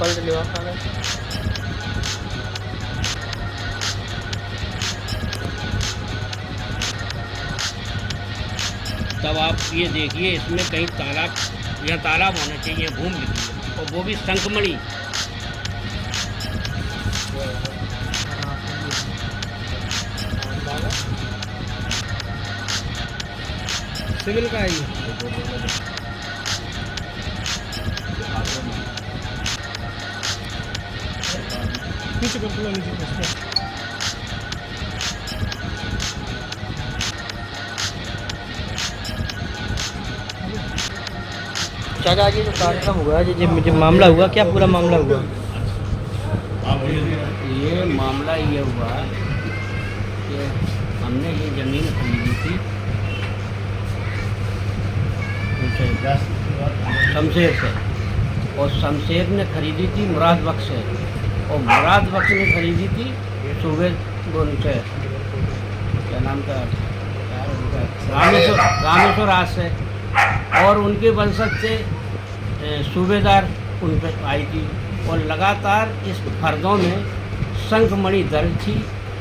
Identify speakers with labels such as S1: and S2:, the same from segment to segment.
S1: पलट लिया कागज।
S2: तब आप ये देखिए इसमें कहीं तालाब या तालाब होना चाहिए, भूमि लिखी है और वो भी शंखमणि।
S1: सिविल का है ये। नीचे कर दो, नीचे कर। चाचा जी जो कार्यक्रम हुआ है, जो मामला हुआ, क्या पूरा मामला हुआ?
S2: ये मामला ये हुआ कि हमने ये ज़मीन खरीदी थी शमशेर से, और शमशेर ने खरीदी थी मुराद बख्श से, और मुराद बख्श ने खरीदी थी सूबेदार से, क्या नाम था, रामेश्वर राज से, और उनके वंशज से सूबेदार उन पर आई थी। और लगातार इस फर्दों में शंखमणि दर्ज थी,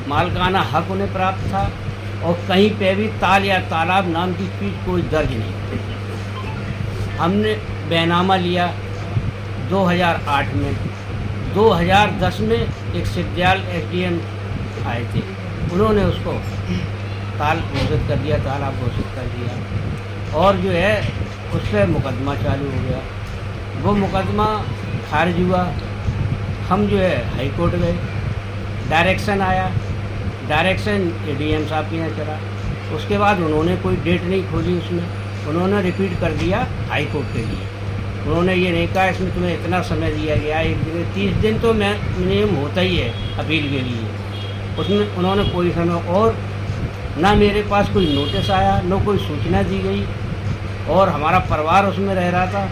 S2: मालकाना हक उन्हें प्राप्त था, और कहीं पे भी ताल या तालाब नाम की चीज़ कोई दर्ज नहीं। हमने बैनामा लिया 2008 में। 2010 में एक सिद्ध्याल एसडीएम आए थे, उन्होंने उसको ताल घोषित कर दिया, तालाब घोषित कर दिया, और जो है उस पर मुकदमा चालू हो गया। वो मुकदमा खारिज हुआ। हम जो है हाई कोर्ट गए, डायरेक्शन आया, डायरेक्शन एडीएम साहब के यहाँ चला। उसके बाद उन्होंने कोई डेट नहीं खोली, उसमें उन्होंने रिपीट कर दिया हाई कोर्ट के लिए। उन्होंने ये नहीं कहा इसमें तुम्हें इतना समय दिया गया, एक दिन 30 दिन तो मिनिमम होता ही है अपील के लिए। उसमें उन्होंने कोई समय, और ना मेरे पास कोई नोटिस आया, न कोई सूचना दी गई, और हमारा परिवार उसमें रह रहा था,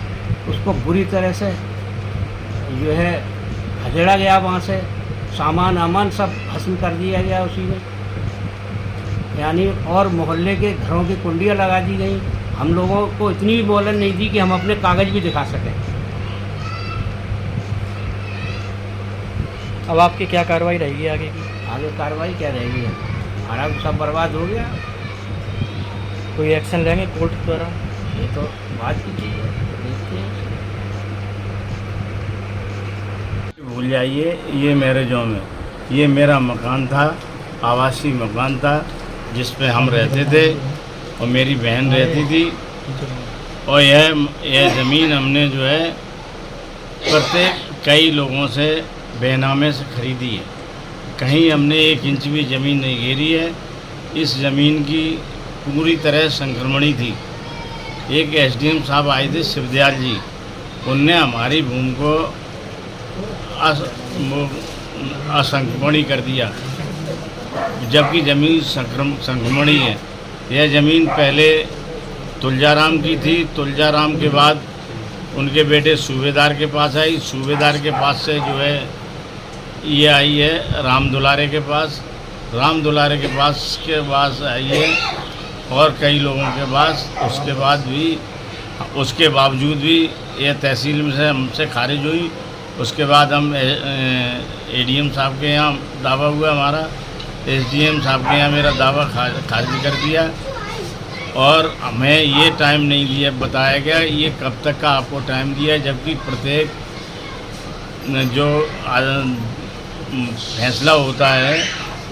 S2: उसको बुरी तरह से जो है खदेड़ा गया। वहाँ से सामान आमान सब भस्म कर दिया गया उसी में, यानी, और मोहल्ले के घरों की कुंडियाँ लगा दी गई। हम लोगों को इतनी भी मोहलत नहीं दी कि हम अपने कागज़ भी दिखा सकें।
S1: अब आपकी क्या कार्रवाई रहेगी आगे की?
S2: आगे कार्रवाई क्या रहेगी? हमारा सब बर्बाद हो गया।
S1: कोई एक्शन लेंगे कोर्ट द्वारा?
S2: ये तो बात की चीज़ है, देखते हैं।
S3: भूल जाइए, ये मेरे जो में ये मेरा मकान था, आवासीय मकान था, जिस पे हम रहते थे और मेरी बहन रहती थी। और यह ज़मीन हमने जो है प्रत्येक कई लोगों से बेनामे से ख़रीदी है। कहीं हमने 1 इंच भी ज़मीन नहीं घेरी है। इस ज़मीन की पूरी तरह संक्रमणी थी। एक एसडीएम साहब आए थे शिवदयाल जी, उनने हमारी भूमि को असंक्रमणी कर दिया, जबकि ज़मीन संक्रमणी है। यह ज़मीन पहले तुलजाराम की थी, तुलजाराम के बाद उनके बेटे सूबेदार के पास आई, सूबेदार के पास से जो है ये आई है राम दुलारे के पास, राम दुलारे के पास आई है, और कई लोगों के पास। उसके बाद भी, उसके बावजूद भी यह तहसील में से हमसे खारिज हुई। उसके बाद हम एडीएम साहब के यहाँ दावा हुआ हमारा, एसडीएम साहब के यहाँ मेरा दावा खारिज कर दिया, और हमें ये टाइम नहीं दिया, बताया गया ये कब तक का आपको टाइम दिया है, जबकि प्रत्येक जो फैसला होता है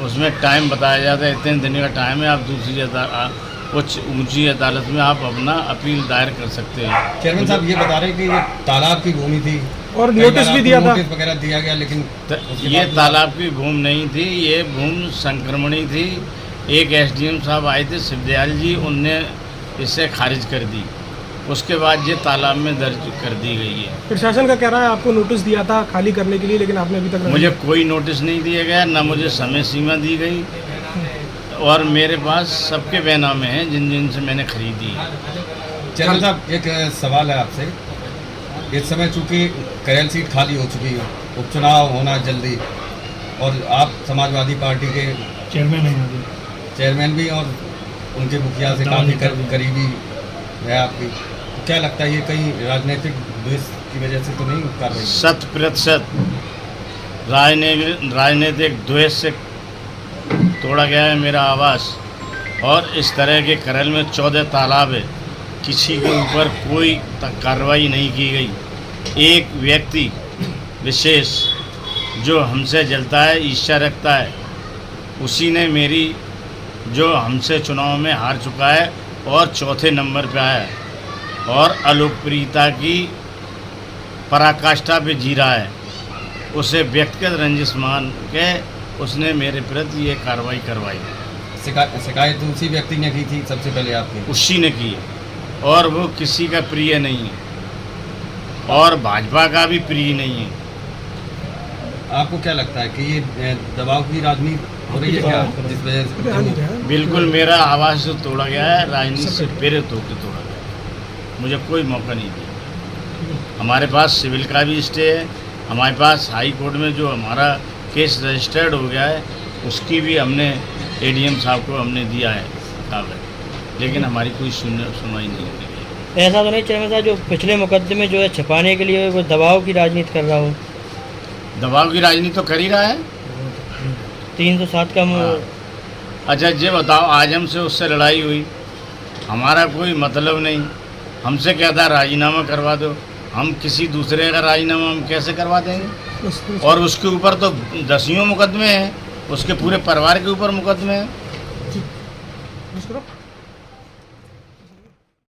S3: उसमें टाइम बताया जाता है, इतने दिन का टाइम है, आप दूसरी कुछ ऊंची अदालत में आप अपना अपील दायर कर सकते हैं।
S4: चेयरमैन साहब ये बता रहे हैं कि ये तालाब की भूमि थी
S1: और नोटिस भी दिया था,
S4: नोटिस वगैरह दिया गया, लेकिन
S3: ये तालाब की भूमि नहीं थी, ये भूमि संक्रमणी थी। एक एसडीएम साहब आए थे शिवदयाल जी, उनने इसे खारिज कर दी। उसके बाद ये तालाब में दर्ज कर दी गई है।
S1: प्रशासन का कह रहा है आपको नोटिस दिया था खाली करने के लिए, लेकिन आपने अभी तक
S3: मुझे कोई नोटिस नहीं दिया गया, ना मुझे समय सीमा दी गई, और मेरे पास सबके बैनामे हैं जिन जिन से मैंने खरीदी है।
S4: चेयरमैन साहब एक सवाल है आपसे, इस समय चूँकि करेल सीट खाली हो चुकी है, उपचुनाव होना जल्दी, और आप समाजवादी पार्टी के चेयरमैन भी और उनके मुखिया से काफ़ी करीबी है आपकी, तो क्या लगता है ये कहीं राजनीतिक द्वेष की वजह से तो नहीं कार्रवाई?
S3: 100% राजनीतिक द्वेष से तोड़ा गया है मेरा आवास। और इस तरह के करल में 14 तालाब है, किसी के ऊपर कोई कार्रवाई नहीं की गई। एक व्यक्ति विशेष जो हमसे जलता है, ईर्ष्या रखता है, उसी ने मेरी जो हमसे चुनाव में हार चुका है और चौथे नंबर पे आया है और अलोकप्रियता की पराकाष्ठा पे जी रहा है, उसे व्यक्तिगत रंजिश मान के उसने मेरे प्रति ये कार्रवाई करवाई।
S4: शिकायत उसी व्यक्ति ने की थी सबसे पहले आपकी?
S3: उसी ने की है और वो किसी का प्रिय नहीं है और भाजपा का भी प्रिय नहीं है।
S4: आपको क्या लगता है कि ये दबाव की राजनीति हो रही है क्या, जिस वजह से?
S3: बिल्कुल मेरा आवाज़ तो तोड़ा गया है, राजनीति से प्रेरित होकर तोड़ा गया है। मुझे कोई मौका नहीं दिया। हमारे पास सिविल का भी स्टे है, हमारे पास हाई कोर्ट में जो हमारा केस रजिस्टर्ड हो गया है उसकी भी हमने एडीएम साहब को हमने दिया है कागज, लेकिन हमारी कोई सुनवाई नहीं होगी।
S1: ऐसा तो नहीं चेयरमैन साहब जो पिछले मुकदमे जो है छिपाने के लिए वो दबाव की राजनीति कर रहा हूँ?
S3: दबाव की राजनीति तो कर ही रहा है।
S1: 307 का
S3: अच्छा ये बताओ, आज हमसे उससे लड़ाई हुई, हमारा कोई मतलब नहीं, हमसे कहता राजीनामा करवा दो, हम किसी दूसरे का राजीनामा हम कैसे करवा देंगे? और उसके ऊपर तो 10 मुकदमे हैं, उसके पूरे परिवार के ऊपर मुकदमे हैं।